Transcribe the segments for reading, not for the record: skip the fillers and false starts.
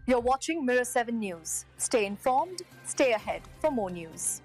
You're watching Mirror 7 News. Stay informed, stay ahead for more news.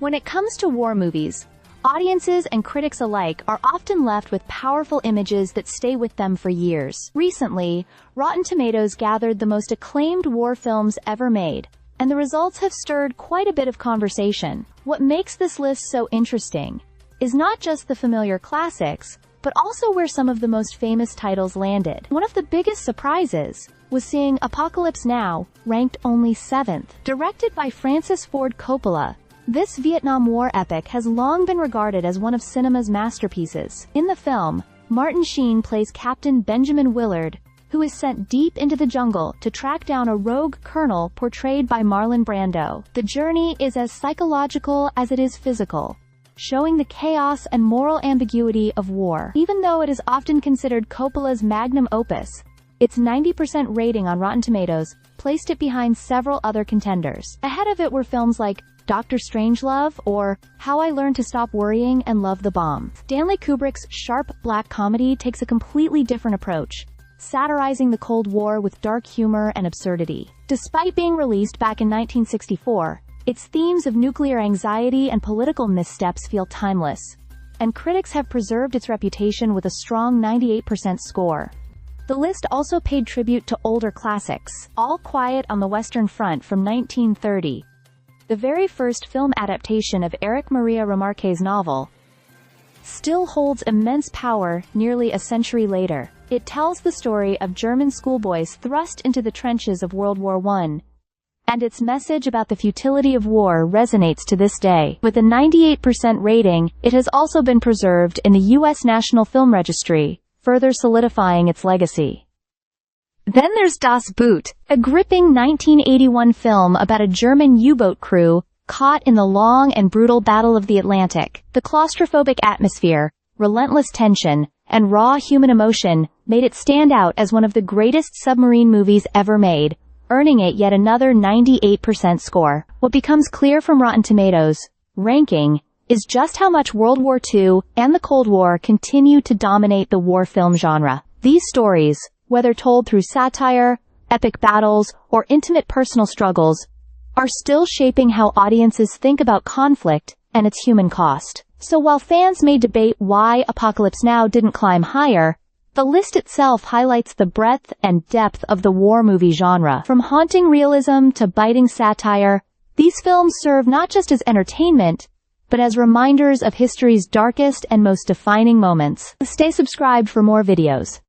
When it comes to war movies, audiences and critics alike are often left with powerful images that stay with them for years. Recently, Rotten Tomatoes gathered the most acclaimed war films ever made, and the results have stirred quite a bit of conversation. What makes this list so interesting is not just the familiar classics, but also where some of the most famous titles landed. One of the biggest surprises was seeing Apocalypse Now ranked only 7th. Directed by Francis Ford Coppola, this Vietnam War epic has long been regarded as one of cinema's masterpieces. In the film, Martin Sheen plays Captain Benjamin Willard, who is sent deep into the jungle to track down a rogue colonel portrayed by Marlon Brando. The journey is as psychological as it is physical, showing the chaos and moral ambiguity of war. Even though it is often considered Coppola's magnum opus, its 90% rating on Rotten Tomatoes placed it behind several other contenders. Ahead of it were films like Dr. Strangelove or How I Learned to Stop Worrying and Love the Bomb. Stanley Kubrick's sharp black comedy takes a completely different approach, satirizing the Cold War with dark humor and absurdity. Despite being released back in 1964, its themes of nuclear anxiety and political missteps feel timeless, and critics have preserved its reputation with a strong 98% score. The list also paid tribute to older classics. All Quiet on the Western Front from 1930, the very first film adaptation of Eric Maria Remarque's novel, still holds immense power nearly a century later. It tells the story of German schoolboys thrust into the trenches of World War I, and its message about the futility of war resonates to this day. With a 98% rating, it has also been preserved in the U.S. National Film Registry, further solidifying its legacy. Then there's Das Boot, a gripping 1981 film about a German U-boat crew caught in the long and brutal Battle of the Atlantic. The claustrophobic atmosphere, relentless tension, and raw human emotion made it stand out as one of the greatest submarine movies ever made, earning it yet another 98% score. What becomes clear from Rotten Tomatoes' ranking is just how much World War II and the Cold War continue to dominate the war film genre. These stories, whether told through satire, epic battles, or intimate personal struggles, are still shaping how audiences think about conflict and its human cost. So while fans may debate why Apocalypse Now didn't climb higher, the list itself highlights the breadth and depth of the war movie genre. From haunting realism to biting satire, these films serve not just as entertainment, but as reminders of history's darkest and most defining moments. Stay subscribed for more videos.